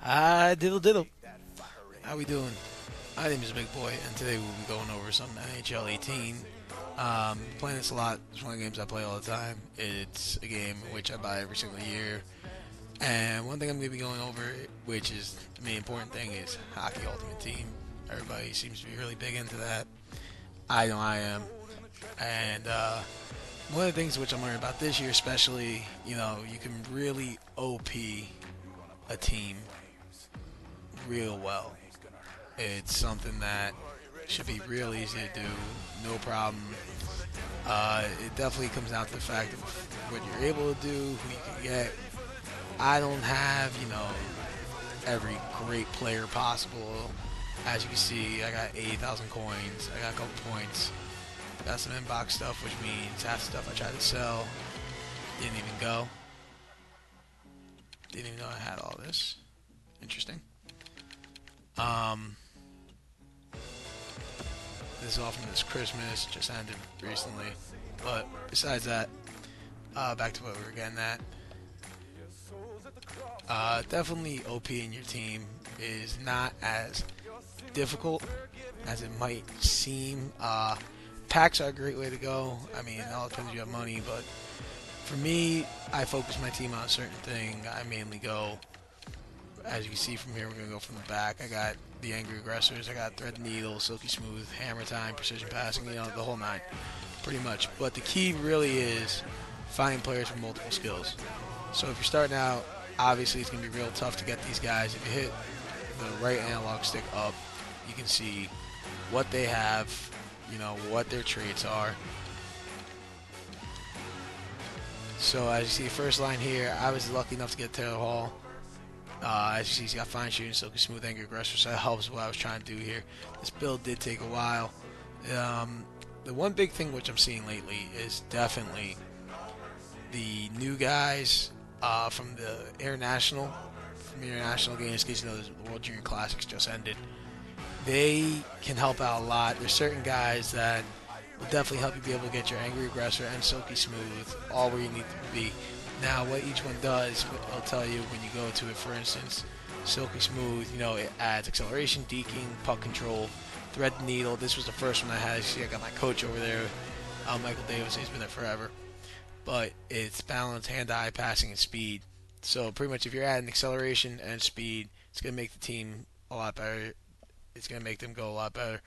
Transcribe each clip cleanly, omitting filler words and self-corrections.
Diddle diddle. How we doing? My name is Big Boy, and today we'll be going over some NHL 18. Playing this a lot. It's one of the games I play all the time. It's a game which I buy every single year. And one thing I'm going to be going over, which is the main important thing, is Hockey Ultimate Team. Everybody seems to be really big into that. I know I am. And one of the things which I'm learning about this year, especially, you can really OP a team real well. It's something that should be real easy to do, no problem. It definitely comes down to the fact of what you're able to do, who you can get. I don't have, every great player possible. As you can see, I got 80,000 coins, I got a couple points, got some inbox stuff, which means half the stuff I tried to sell didn't even go. Didn't even know I had all this. Interesting. This is all from this Christmas, just ended recently. But besides that, back to what we were getting at. Definitely OP in your team is not as difficult as it might seem. Packs are a great way to go. I mean, it all depends if you have money, but for me, I focus my team on a certain thing. I mainly go, as you can see from here, we're going to go from the back. I got the Angry Aggressors, I got Thread the Needle, Silky Smooth, Hammer Time, Precision Passing, the whole nine, pretty much. But the key really is finding players with multiple skills. So if you're starting out, obviously it's going to be real tough to get these guys. If you hit the right analog stick up, you can see what they have, what their traits are. So as you see, first line here, I was lucky enough to get Taylor Hall. As you see, he's got fine shooting, Silky Smooth, Angry Aggressor, so that helps what I was trying to do here. This build did take a while. The one big thing which I'm seeing lately is definitely the new guys from the international games, because the World Junior Classics just ended. They can help out a lot. There's certain guys that will definitely help you be able to get your Angry Aggressor and Silky Smooth all where you need to be. Now, what each one does, I'll tell you when you go to it. For instance, Silky Smooth, it adds acceleration, deking, puck control, Thread the Needle. This was the first one I had. See, I got my coach over there, Michael Davis. He's been there forever. But it's balance, hand-eye, passing, and speed. So pretty much if you're adding acceleration and speed, it's going to make the team a lot better. It's going to make them go a lot better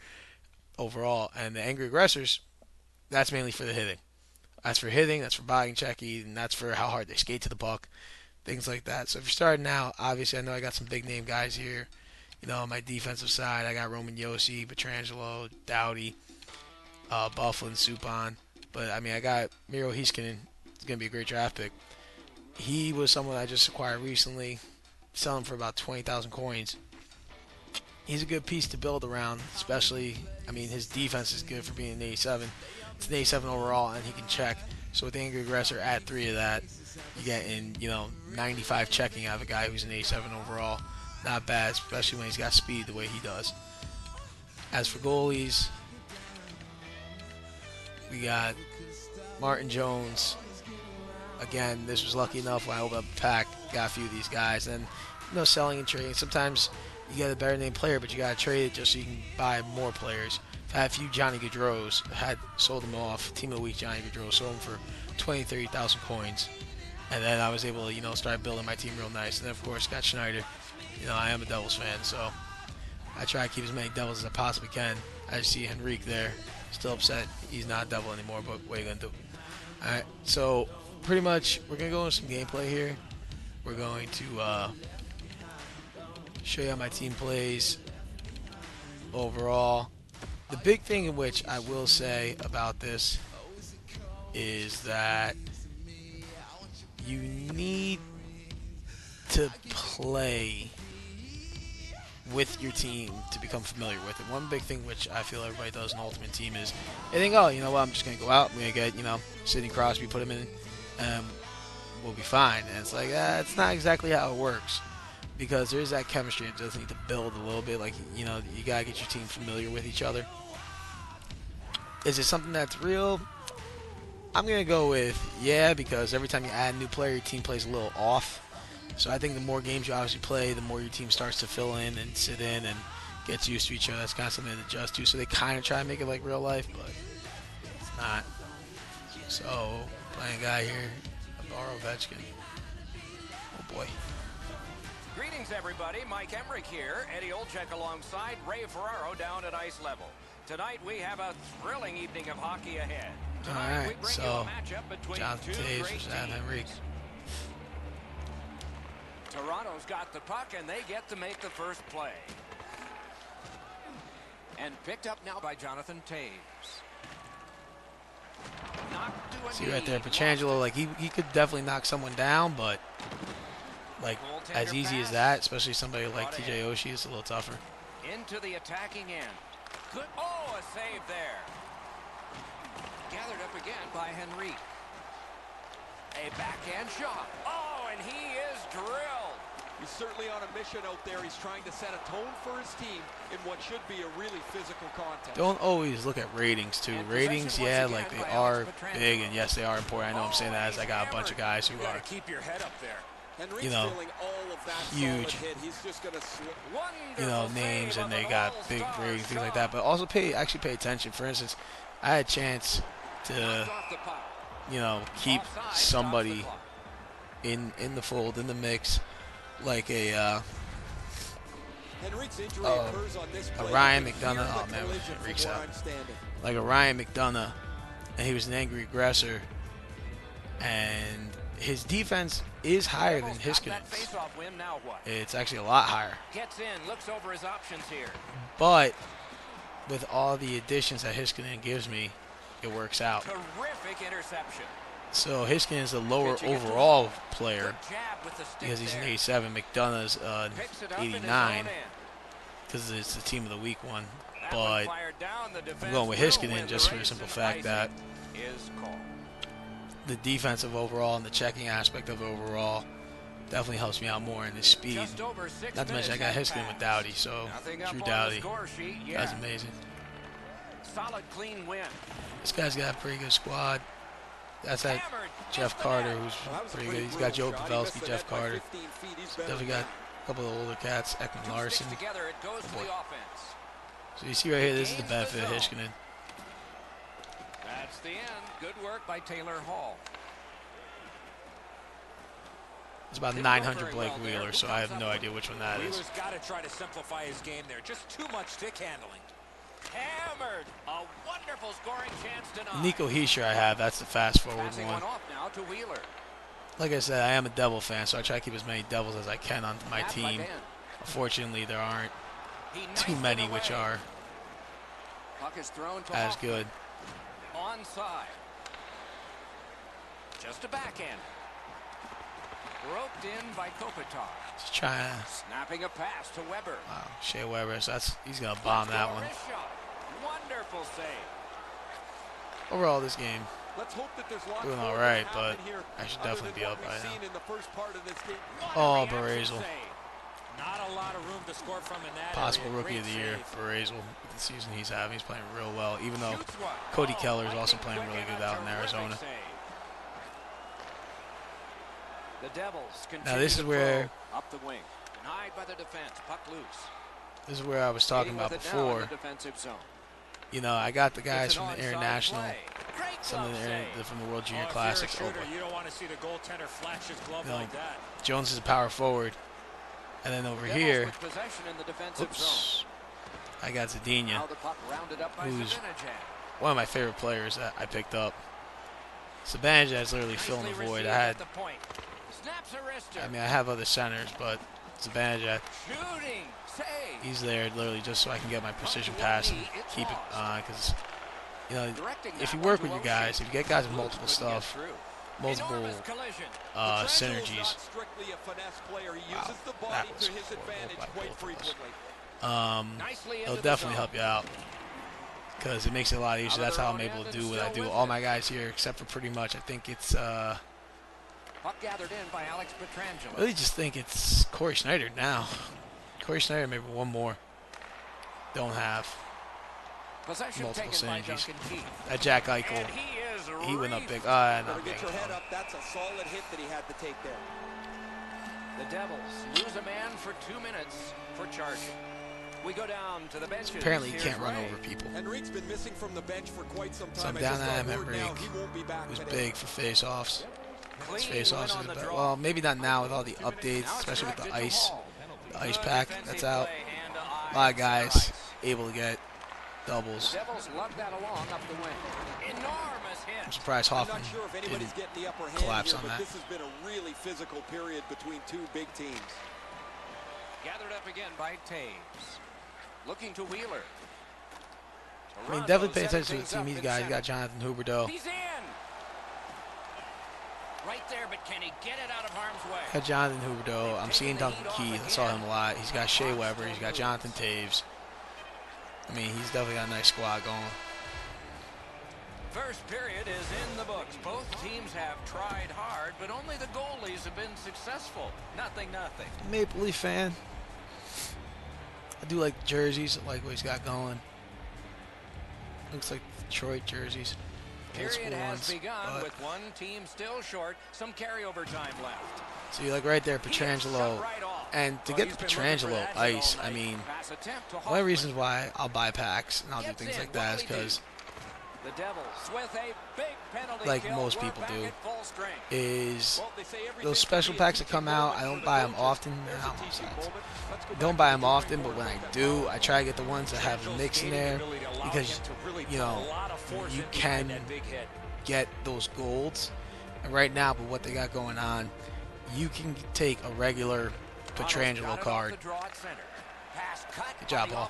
overall. And the Angry Aggressors, that's mainly for the hitting. That's for hitting, that's for body checking, and that's for how hard they skate to the puck, things like that. So if you're starting out, obviously I know I got some big name guys here. On my defensive side, I got Roman Yossi, Petrangelo, Doughty, Bufflin, Supon. But I mean, I got Miro Heiskanen. It's gonna be a great draft pick. He was someone I just acquired recently, selling for about 20,000 coins. He's a good piece to build around, especially, his defense is good for being an 87. It's an 87 overall, and he can check. So with the Angry Aggressor, add 3 of that. You get 95 checking out of a guy who's an 87 overall. Not bad, especially when he's got speed the way he does. As for goalies, we got Martin Jones. Again, this was lucky enough when I opened up the pack, got a few of these guys. And, selling and trading. Sometimes you get a better name player, but you got to trade it just so you can buy more players. I've had a few Johnny Gaudreaus, had sold them off. Team of the week Johnny Gaudreau, sold them for 20,000, 30,000 coins. And then I was able to, start building my team real nice. And then, of course, got Schneider. I am a Devils fan, so I try to keep as many Devils as I possibly can. I see Henrique there. Still upset he's not a Devil anymore, but what are you going to do? Alright, so pretty much we're going to go into some gameplay here. We're going to show you how my team plays overall. The big thing in which I will say about this is that you need to play with your team to become familiar with it. One big thing which I feel everybody does in Ultimate Team is they think, oh, you know what, I'm just going to go out, I'm going to get, Sidney Crosby, put him in, we'll be fine. And it's like, it's not exactly how it works. Because there's that chemistry. It does need to build a little bit. Like, you got to get your team familiar with each other. Is it something that's real? I'm going to go with, yeah, because every time you add a new player, your team plays a little off. So I think the more games you obviously play, the more your team starts to fill in and sit in and gets used to each other. That's kind of something to adjust to. So they kind of try to make it like real life, but it's not. So playing a guy here, Alvaro Ovechkin. Oh boy. Greetings, everybody. Mike Emmerich here. Eddie Olczyk alongside Ray Ferraro down at ice level. Tonight we have a thrilling evening of hockey ahead. Tonight, All right, so Jonathan Toews versus Adam Henrique. Toronto's got the puck, and they get to make the first play. And picked up now by Jonathan Toews. See right there, Pietrangelo, like he could definitely knock someone down, but like as easy as that, especially somebody like TJ Oshie, is a little tougher. Into the attacking end. Good. Oh, a save there. Gathered up again by Henrique. A backhand shot. Oh, and he is drilled. He's certainly on a mission out there. He's trying to set a tone for his team in what should be a really physical contest. Don't always look at ratings, too. Ratings, yeah, like they are big, and yes, they are important. I know I'm saying that as I got a bunch of guys who are, you know, huge, you know, names, and they got big ratings, things like that. But also actually pay attention. For instance, I had a chance to, you know, keep somebody in the fold, in the mix, like a Ryan McDonough. Oh man, Henrique's out. Like a Ryan McDonough, and he was an angry aggressor, and his defense is higher than Hiskinen's. It's actually a lot higher. Gets in, looks over his options here. But with all the additions that Heiskanen gives me, it works out. Terrific interception. So Heiskanen is a lower overall player because he's an 87. McDonough's 89 because it's the team of the week one. But I'm going with Heiskanen just for the simple fact that the defensive overall and the checking aspect of overall definitely helps me out more in the speed. Not to mention I got Heiskanen with Doughty, so Drew Doughty. That's amazing. Solid, clean win. This guy's got a pretty good squad. That's that Jeff Carter, who's pretty good. He's got Joe Pavelski, Jeff Carter. Definitely got a couple of older cats, Ekman Larson. Oh boy. So you see right here, this is the benefit of Heiskanen. That's the end. Good work by Taylor Hall. It's about 900 Blake Wheeler, so I have no idea which one that is. Wheeler's got to try to simplify his game there. Just too much stick handling. Hammered. A wonderful scoring chance tonight. Nico Hischier I have. That's the fast forward one. Off now to Wheeler. Like I said, I am a Devil fan, so I try to keep as many Devils as I can on my team. Unfortunately, there aren't too many which are as good. Onside. Just a backhand. Roped in by Kopitar. Just trying to. Snapping a pass to Weber. Wow, Shea Weber. So he's gonna bomb that one. Wonderful save. Overall, this game doing all right, but I should other definitely be up by now. in the first part of this game. Oh, Barezel. Not a lot of room to score from in that Possible area. rookie of the Great year, save. Barezel. With the season he's having, he's playing real well. Even though Cody Keller is also playing really good out in Arizona. The Devils Now this is where up the wing. Denied by the defense. Puck loose. this is where I was talking about before. You know, I got the guys from the International, some of from the World Junior Classics. You don't want to see the goaltender flash his glove like that. Jones is a power forward, and then over here, oops, I got Zadina, who's one of my favorite players that I picked up. Zibanejad is literally filling the void. I have other centers, but Zibanejad, he's there literally just so I can get my precision pass and keep it on. Because, you know, if you work with your guys, if you get guys with multiple stuff, multiple synergies. Wow, that was horrible. It'll definitely help you out. Because it makes it a lot easier. That's how I'm able to do what I do. All my guys here, except for pretty much, I think it's, really just think it's Corey Schneider now. Corey Schneider, maybe one more. Don't have multiple synergies. That Jack Eichel, he went up big. Not big. That's a solid hit that he had to take there. The Devils lose a man for 2 minutes for charging. We go down to the benches. Apparently, you Here's can't run Ray. over people. Henrique's been missing from the bench for quite some So time. I'm I down just to got him, word now Henrique, he won't be back who's today. big for face-offs. His Clean face-offs win is on the better. draw. Well, maybe not now with all the Now updates, it's especially with the directed to ice. Hall. The ice Good pack defensive that's out. play, hand to eye A lot of center guys ice. able to get doubles. Devils lug that along up the wing. Enormous hit. I'm surprised I'm Hoffman not sure if anybody's didn't getting the upper hand collapse here, on but that. this has been a really physical period between two big teams. Gathered up again by Taves. Looking to Wheeler. I mean, definitely pay attention to the team he's got. He's got Jonathan Huberdeau. He's in. Right there, but can he get it out of harm's way? Got Jonathan Huberdeau. I'm seeing Duncan Keith. I saw him a lot. He's got Shea Weber. He's got Jonathan Taves. I mean, he's definitely got a nice squad going. First period is in the books. Both teams have tried hard, but only the goalies have been successful. Nothing. Maple Leaf fan. I do like the jerseys. I like what he's got going. Looks like Detroit jerseys. Old school Period has ones, begun but- with one team still short. Some carryover time left. So you like right there, He is Pietrangelo. shut right off. And to Well, get he's the been looking for Pietrangelo that hit ice, all I night. mean, Pass attempt to one of the reasons Hoffman. why I'll buy packs and I'll do Gets things in. like that is What'll he do? because The Devils with a big penalty like kill. most We're people back do, at full strength. is Well, they say everything those can special be a packs that teaching come out, moment I for don't the buy them coaches. often. There's a I'm teaching offsides. moment. Let's go Don't back buy to them the often, drawing but when I board. do, I try to get the ones that have a mix in there because, you know, you can get those golds. And right now, with what they got going on, you can take a regular Pietrangelo card. Good job, Hall.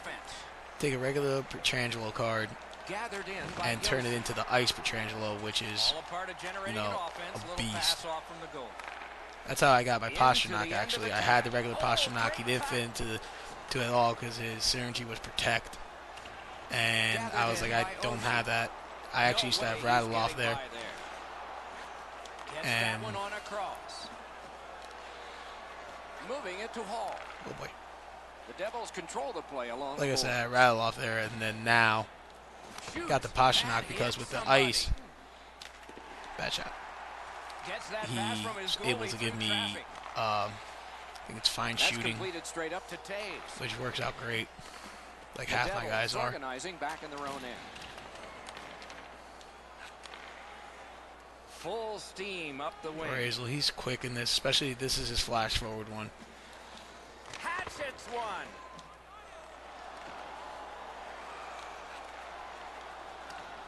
Take a regular Pietrangelo card and turn it into the ice Pietrangelo, which is, you know, a beast. That's how I got my Pasternak, actually. I had the regular Pasternak. He didn't fit into it all because his synergy was protect. And I was like, I don't have that. I actually used to have Radulov there. And, moving it to Hall. oh boy. The Devils control the play along. Like I the said, I boards. had Radulov there, and then now Shoots. got the Pasternak That because hits with the somebody. ice, bad shot. Gets that pass from his He's able goalie to give through me, traffic. I think it's fine That's shooting, completed straight up to Taves. which works out great. Like The half my Devils guys are. organizing back in their own end. Full steam up the wing. Brazel, he's quick in this, especially this is his flash forward one. Hatchets one.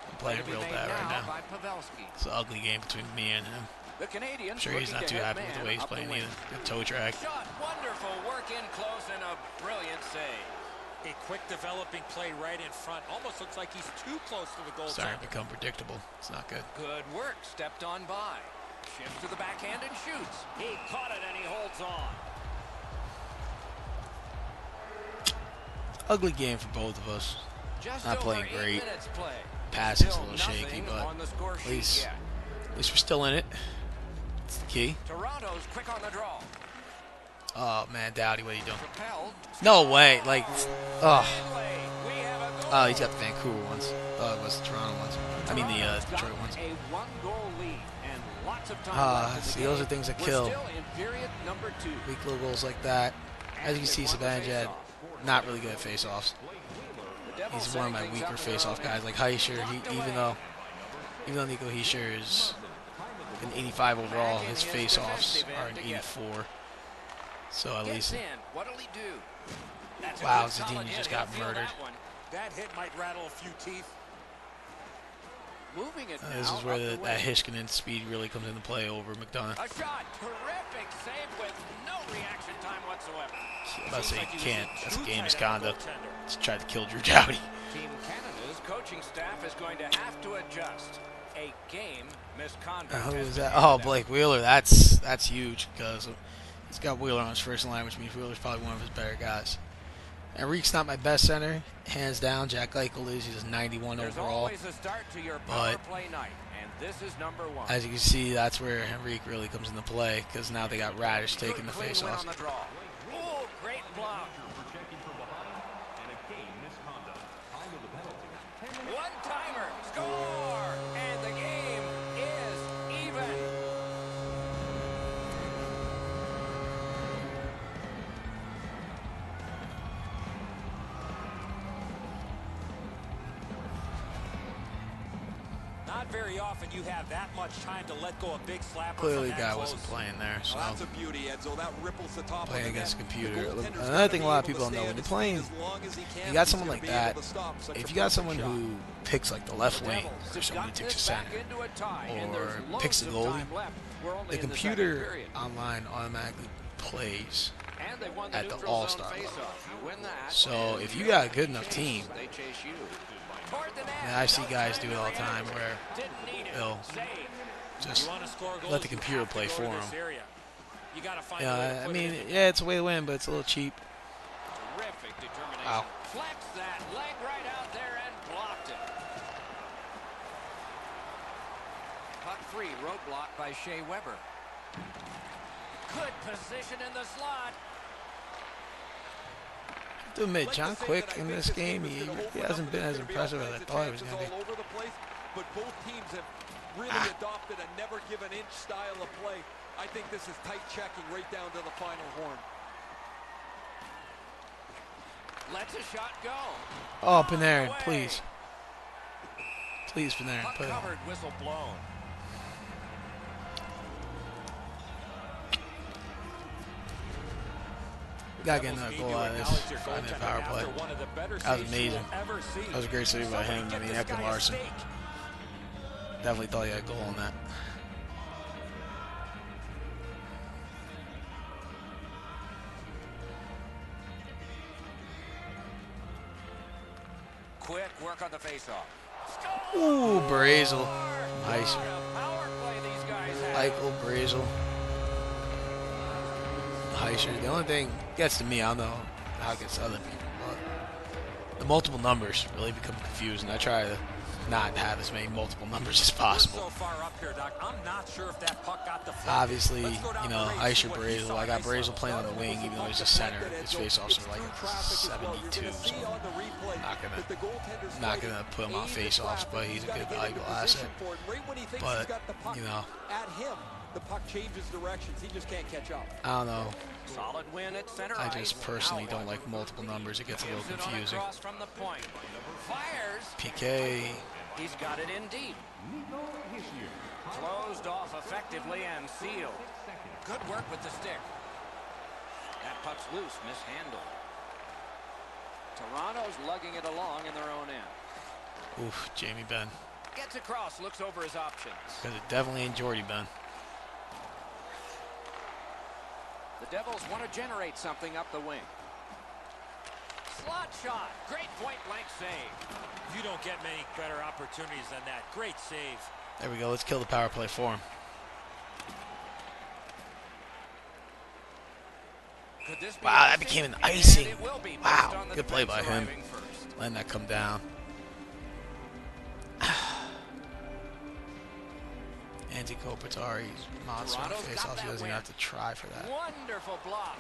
I'm playing Play to be real made bad right now. by Pavelski. It's an ugly game between me and him. The Canadians I'm sure he's looking not to too head happy with the man way he's up the playing wing. either. The toe drag. Shot, wonderful work in close and a brilliant save. A quick developing play right in front. Almost looks like he's too close to the goal. Starting to become predictable. It's not good. Good work, stepped on by. Shifts to the backhand and shoots. He caught it and he holds on. Ugly game for both of us. Just Not over playing 8 great. minutes play. Pass is a Still little shaky, nothing but on the score at sheet least yet. we're still in it. It's the key. Toronto's quick on the draw. Oh man, Dowdy, what are you doing? Propelled. No way. Like, oh, Finlay, we have a goal. oh, he's got the Vancouver ones. Oh, it was the Toronto ones. I mean the Toronto's Detroit got ones. A 1-goal lead and lots of time left in the See, game. those are things that We're kill. still in period number 2. Weak little goals like that. As you can see, Sabanjad, not really good at face-offs. The Devils He's one of my setting things weaker up in their face-off own guys. end. Like Heischer, even though Nico Heischer is an 85 overall, his face-offs are an 84. So at Gets least, in. What'll he do? That's a wow, good solid Zadini hit. just He'll got feel murdered. that one. That hit might rattle a few teeth. Moving it This now is where up the that wing. Hiskinen speed really comes into play over McDonough. A shot. Terrific save with no reaction time whatsoever. I'm about to say you can't. That's a Too game tight misconduct. on the goaltender. Just tried to kill Drew Doughty. Team Canada's coaching staff is going to have to adjust. A game misconduct. Who has is been that? handed Oh, out. Blake Wheeler. That's huge because he's got Wheeler on his first line, which means Wheeler's probably one of his better guys. Enrique's not my best center, hands down. Jack Eichel is. He's 91 There's overall. always a start to your power But play night, and this is number 1. as you can see, that's where Henrique really comes into play because now they got Radish taking the Good clean win face-offs. on the draw. Oh, great block. One-timer, score, and the game is even. Not very often you have that much time to let go a big slapper. Clearly, from guy that wasn't close. playing there. So Well, that's a beauty, Enzo. That ripples the top playing of the against a net. computer. The goaltender's Another gotta thing be a lot of able people to don't know, stay when on you're his playing, feet as long as he can you got if he's someone gonna like be that. able to stop such If a you got perfect someone shot. who picks like the left wing, Devils or have someone who gotten takes this a back center, into a tie, and or there's loads picks the of goalie, time left. We're only the in second computer period. online automatically plays And they won the at the neutral zone all-star level. face-off. You win that. So if you got a good enough team, They chase you. Toward the net. and I see No guys time do it to all the time react. where Didn't need it. they'll Save. just You want to score goals, let the you computer have to play go for to this them. area. You got to find Yeah, a way to I put mean, it in the yeah, it's a way to win, but it's a little cheap. Terrific determination. Wow. Flex that leg right out there and blocked it. Puck free, roadblock by Shea Weber. Good position in the slot. I have to admit, John Quick in this game, he hasn't been as impressive as I thought he was going to be. All over the place, but both teams have really adopted a never give an inch style of play. I think this is tight checking right down to the final horn. Lets a shot go. Oh, Panarin, please. Please, Panarin, Puck put it on. covered, whistle blown. Gotta get another goal out of this 5-minute power play. That was amazing. That was a great save by him. I mean, Ekin Larson. Definitely thought he had a goal on that. Quick work on the faceoff. Ooh, Brazel. Nice. Power play these guys have. Eichel, Brazel. Heischer. The only thing gets to me, I don't know how it gets to other people, but the multiple numbers really become confusing. I try to not have as many multiple numbers as possible. So far up here, Doc. I'm not sure if that puck got deflected. Obviously, Let's go down you know, the race, Heischer, see what he Brazel. saw I got ice Brazel level. playing on the wing, even though he's a center. His faceoffs are like a 72, so not gonna put him on faceoffs, but he's a good valuable asset. But you know, At him, the puck changes directions. He just can't catch up. I don't know. Solid win at center I ice. just personally Now don't like multiple numbers. It gets a little gives it on confusing. across from the point. Fires. PK. He's got it in deep. Closed off effectively and sealed. Good work with the stick. That puck's loose, mishandled. Toronto's lugging it along in their own end. Oof, Jamie Benn. Gets across, looks over his options. Because it definitely ain't Jordy Benn. The Devils want to generate something up the wing. Slot shot. Great point-blank save. You don't get many better opportunities than that. Great save. There we go. Let's kill the power play for him. Could this be Wow, that icing? became an And icing. it will be based Wow, on the good play by defense him. arriving first. Letting that come down. Antti Kopitar, he's monster on Toronto's face got off. He that doesn't win. have to try for that. Wonderful block.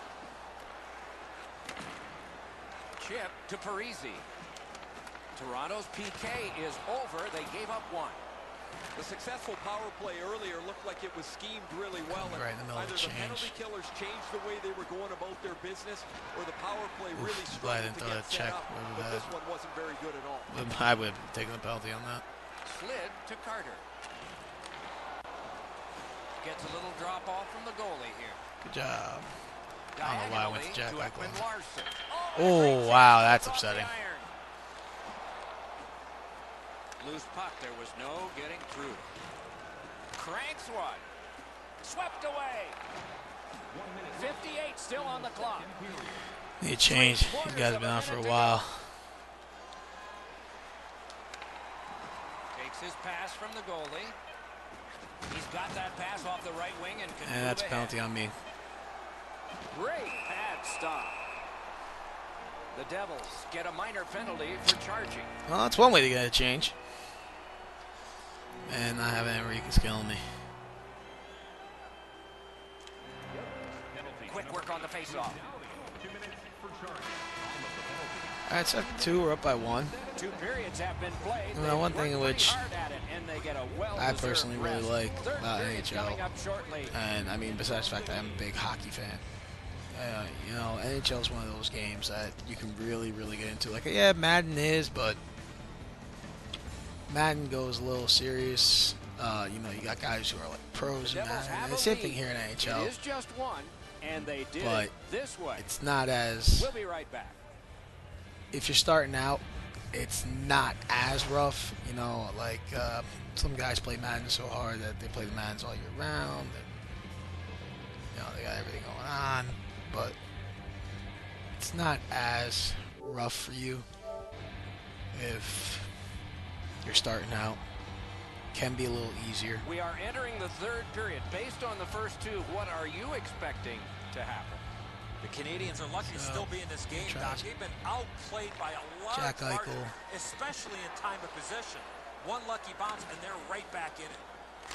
Chip to Parisi. Toronto's PK is over. They gave up one. The successful power play earlier looked like it was schemed really well. And Right in the middle of either the the penalty change. killers changed the way they were going about their business, or the power play really glad I struggled didn't to throw get that set check up. over But that. this one wasn't very good at all. I would have taken the penalty on that. Slid to Carter. Gets a little drop off from the goalie here. Good job. I don't know why I went to Jack Diagonally Eichel. Ekman Larson. Oh, wow, that's upsetting. Loose puck. There was no getting through. Cranks one. Swept away. 58 still on the clock. Need a change. These guys have been on for a while. Takes his pass from the goalie. He's got that pass off the right wing and can And move that's a ahead. penalty on me. Great pad stop. The Devils get a minor penalty for charging. Well, that's one way to get a change. And not having Enriquez killing me. Quick work on the faceoff. All right, so after 2, we're up by 1. 2 periods have been played. Well, one thing in which I I personally really like about NHL, coming up shortly. and I mean, besides the fact that I'm a big hockey fan, you know, NHL is one of those games that you can really, really get into. Like, yeah, Madden is, but Madden goes a little serious. You know, you got guys who are like pros in Madden. And the same thing here in NHL. It is just one, and they did But it this way. it's not as... We'll be right back. If you're starting out, it's not as rough. You know, like some guys play Madden so hard that they play the Maddens all year round. And, you know, they got everything going on. But it's not as rough for you if you're starting out. Can be a little easier. We are entering the third period. Based on the first two, what are you expecting to happen? The Canadians are lucky to still be in this game, Doc. They've been outplayed by a large margin, especially in time of possession. One lucky bounce, and they're right back in it.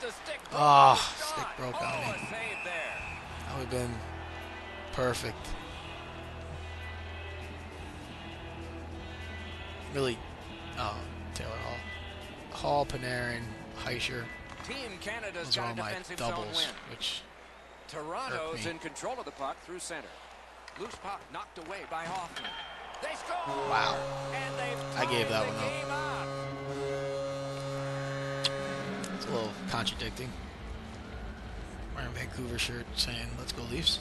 The stick stick broke on me. A save there. That would have been perfect. Really, Taylor Hall, Panarin, Heischer. Team Canada's Those are all got a my defensive zone doubles, win. which Toronto's hurt me. in control of the puck through center. Loose puck knocked away by Hoffman. They score! Wow. And they've I gave that tied one the game up. It's a little contradicting. Wearing a Vancouver shirt saying, "Let's go Leafs."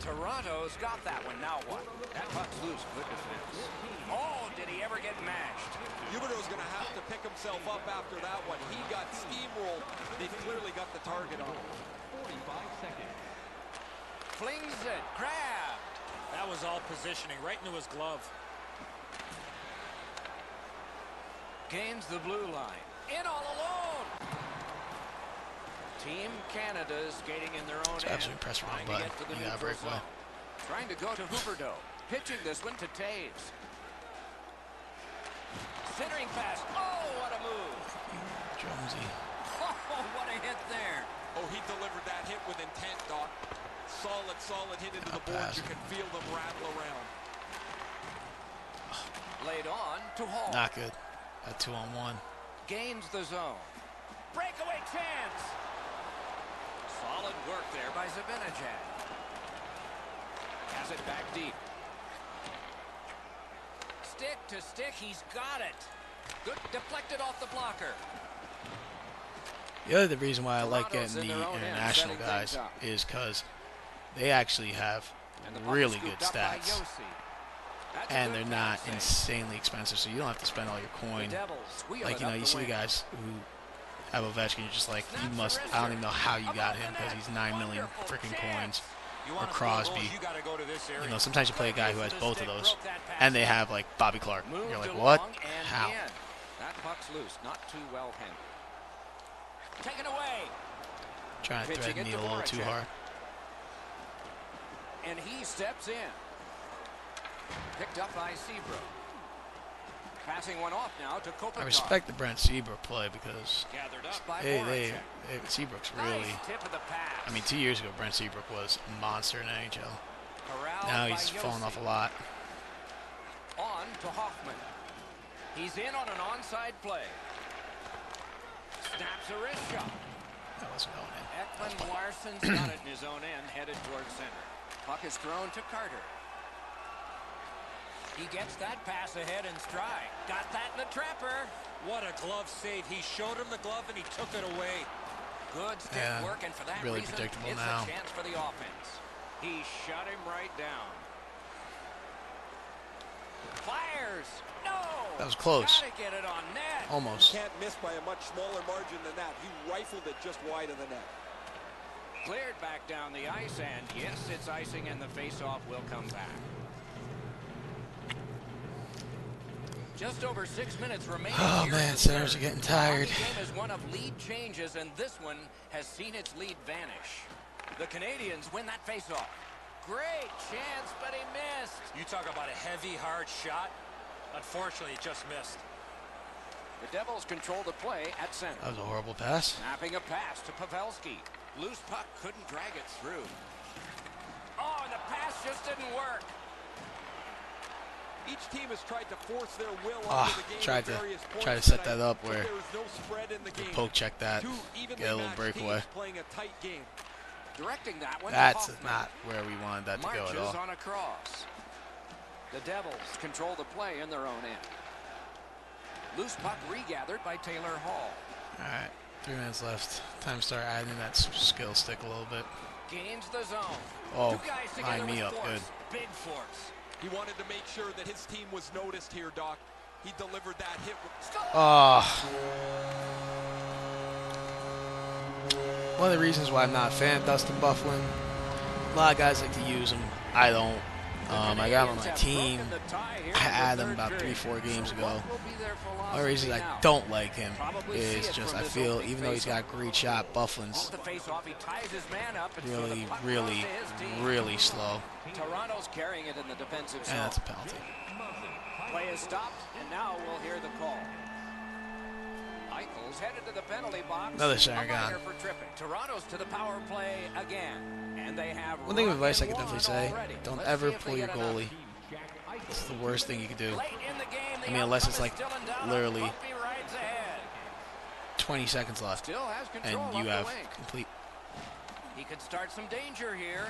Toronto's got that one. Now what? That puck's loose. Good defense. Oh, did he ever get mashed? Huberdeau's going to have to pick himself up after that one. He got steamrolled. They've clearly got the target on him. 45 seconds. Flings it. Grabbed. That was all positioning, right into his glove. Gains the blue line. In all alone. Team Canada skating in their own It's end. absolutely press the wrong Trying to button. get to the You gotta neutral break away. zone. Trying to go to Huberdeau. Pitching this one to Taves. Centering pass. Oh, what a move. Jonesy. Oh, what a hit there. Oh, he delivered that hit with intent, Doc. Solid hit into the boards. You can feel them rattle around. Laid on to Hall. Not good. At 2-on-1. Gains the zone. Breakaway chance. Solid work there by Zibanejad. Has it back deep. Stick to stick, he's got it. Good, deflected off the blocker. The other reason why I like Toronto's getting in the their own end, international setting guys things up. is because they actually have And the puck really is good scooped up by stats. Yossi. That's a And good they're not pass. insanely expensive, so you don't have to spend all your The coin. Devils wheel Like, it you know, up you the see the wing. guys who have Ovechkin, you're just like, you Snaps the must, wrist I don't there. even know how you got Above him the because net. he's 9 million Wonderful freaking chance. coins. You Or want to score goals, Crosby. you got to go to this area. You know, sometimes you play a guy who has The both of stick those, broke that pass and they up. have like Bobby Clark. Moved You're like, along what? and How? in. That puck's loose, not too well handled. Taken away. Trying to Pitching thread it me to a little too Voracek. hard. And he steps in. Picked up by Seabrook. Passing one off now to Kopitar. I respect the Brent Seabrook play because Gathered up by they Voracek. Seabrook's really. Nice tip of the pass. I mean, 2 years ago, Brent Seabrook was a monster in NHL. Corralled Now by he's fallen Yossi. off a lot. On to Hoffman. He's in on an onside play. Snaps a wrist shot. That wasn't going in. Ekman Larson's got it in his own end, headed towards center. Puck is thrown to Carter. He gets that pass ahead in stride. Got that in the trapper. What a glove save. He showed him the glove and he took it away. Good stick Yeah, work, and for that really reason, predictable it's now. a chance for the offense. He shut him right down. Fires. No. That was close. Gotta get it on net. Almost. Can't miss by a much smaller margin than that. He rifled it just wide of the net. Cleared back down the ice, and yes, it's icing, and the faceoff will come back. Just over 6 minutes remaining. Oh here in man, the centers third. are getting The tired. hockey game is one of lead changes, and this one has seen its lead vanish. The Canadians win that faceoff. Great chance, but he missed. You talk about a heavy, hard shot. Unfortunately, it just missed. The Devils control the play at center. That was a horrible pass. Snapping a pass to Pavelski. Loose puck, couldn't drag it through. Oh, and the pass just didn't work. Each team has tried to force their will Ah, onto the game tried at to- various points tried to set tonight, that up but where there was no spread in the game. Poke check that. Two evenly Get a little matched breakaway. teams playing a tight game. Directing that one That's to Hoffman. not where we wanted that to go at Marches all. on a cross. The Devils control the play in their own end. Loose puck regathered by Taylor Hall. All right, 3 minutes left. Time to start adding that skill stick a little bit. Gains the zone. Oh, Two guys together line me with up force. good. Big force. He wanted to make sure that his team was noticed here, Doc. He delivered that hit. Oh. One of the reasons why I'm not a fan of Dustin Byfuglien. A lot of guys like to use him. I don't. I got him on my team. I had him about 3-4 games ago. One of the reasons I don't like him is just I feel, even though he's got a great shot, Byfuglien's really slow. Toronto's carrying it in the defensive zone. And that's a penalty. Play is stopped, and now we'll hear the call. Eichel's headed to the penalty box. Another center gone. For tripping. Toronto's to the power play again, and they have. One thing of advice I could definitely say: don't ever pull your goalie. It's the worst thing you could do. I mean, unless it's like literally 20 seconds left, and you have complete. He could start some danger here.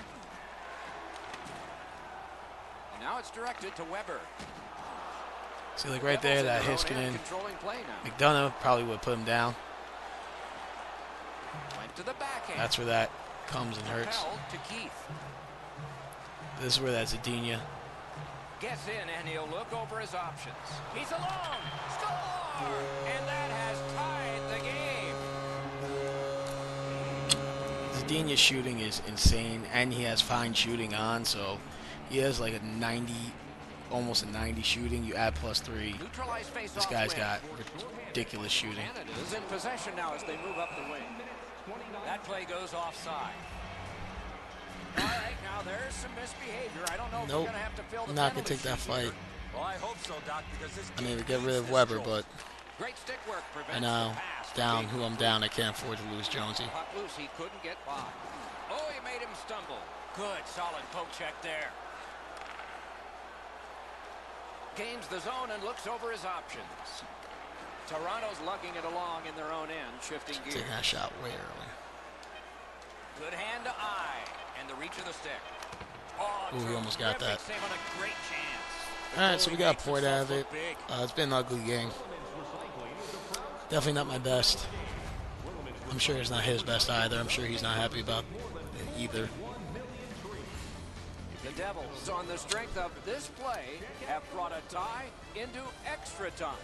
And now it's directed to Weber. See, like right there, that Heiskanen, McDonough probably would put him down. That's where that comes and hurts. This is where that Zadina. Gets in, and he'll look over his options. He's alone. Score! And that has tied the game. Zadina's shooting is insane, and he has fine shooting on, so he has like a 90. Almost a 90 shooting. You add +3. This guy's got ridiculous shooting. Canada's in possession now as they move up the wing. That play goes offside. All right, now there's some misbehavior. I don't know if we're going to have to fill the not going to take that fight. Well, I hope so, Doc, because this I mean, to get rid of Weber, but great stick work I know down who I'm down. I can't afford to lose Jonesy. Puck loose, he couldn't get by. Oh, he made him stumble. Good, solid poke check there. Gains the zone and looks over his options. Toronto's lugging it along in their own end, shifting gears. Taking that shot way early. Good hand to eye, and the reach of the stick. Oh, ooh, we almost got that. Save on a great chance. All right, so we got a point out of it. It's been an ugly game. Definitely not my best. I'm sure it's not his best either. I'm sure he's not happy about it either. The Devils, on the strength of this play, have brought a tie into extra time.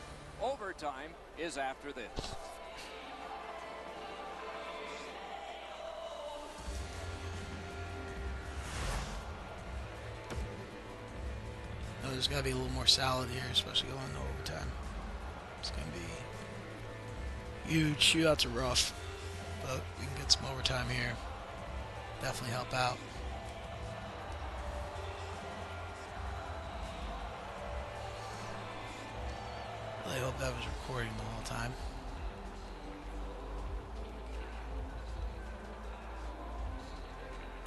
Overtime is after this. No, there's got to be a little more solid here, especially going into overtime. It's going to be huge. Shootouts are rough, but we can get some overtime here. Definitely help out. I hope that was recording the whole time.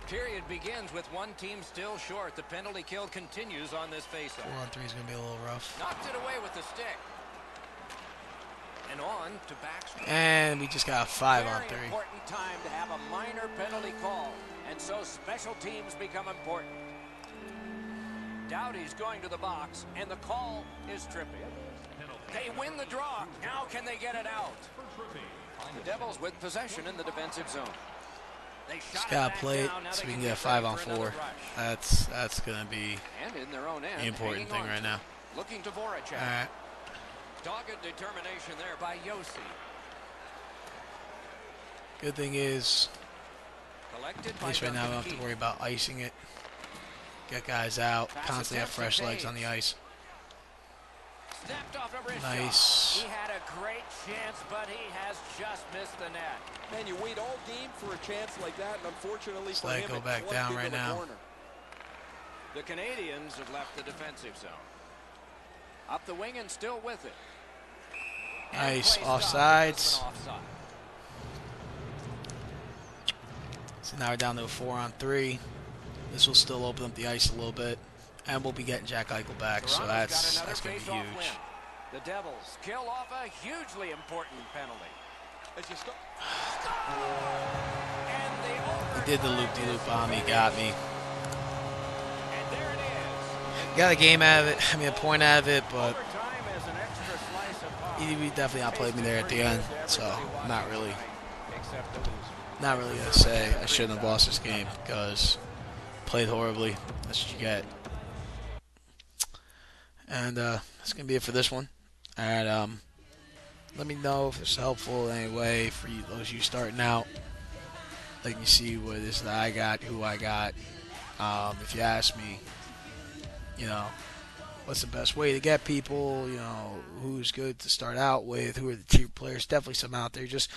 Period begins with one team still short. The penalty kill continues on this faceoff. 4-on-3 is going to be a little rough. Knocked it away with the stick. And on to backstreet. And we just got a 5-on-3. Very important time to have a minor penalty call. And so special teams become important. Doughty's going to the box, and the call is tripping. They win the draw. Now can they get it out? The Devils with possession in the defensive zone. They just gotta play it so we can get a 5-on-4. That's gonna be the important thing right now. Looking to Voracek. All right. Dogged determination there by Yossi. Good thing is, at least right now we don't have to worry about icing it. Get guys out. Constantly have fresh legs on the ice. Snapped off over his nice. Shot. He had a great chance, but he has just missed the net. Man, you wait all game for a chance like that, and unfortunately for him, go back down right now. Corner. The Canadians have left the defensive zone. Up the wing and still with it. Nice. Offsides. So now we're down to a 4-on-3. This will still open up the ice a little bit. And we'll be getting Jack Eichel back, so that's going to be huge. The Devils kill off a hugely important penalty. He did the loop-de-loop on me, got me. And there it is. got a game out of it. I mean, a point out of it, but he definitely outplayed me there at the end. So not really gonna say I shouldn't have lost this game because played horribly. That's what you get. And that's gonna be it for this one. All right. Let me know if it's helpful in any way for you, those you starting out. Let me see what it is that I got, who I got. If you ask me, what's the best way to get people, who's good to start out with, who are the cheap players, definitely some out there. Just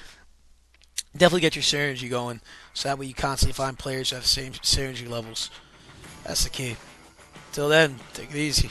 definitely get your synergy going so that way you constantly find players who have the same synergy levels. That's the key. Till then, take it easy.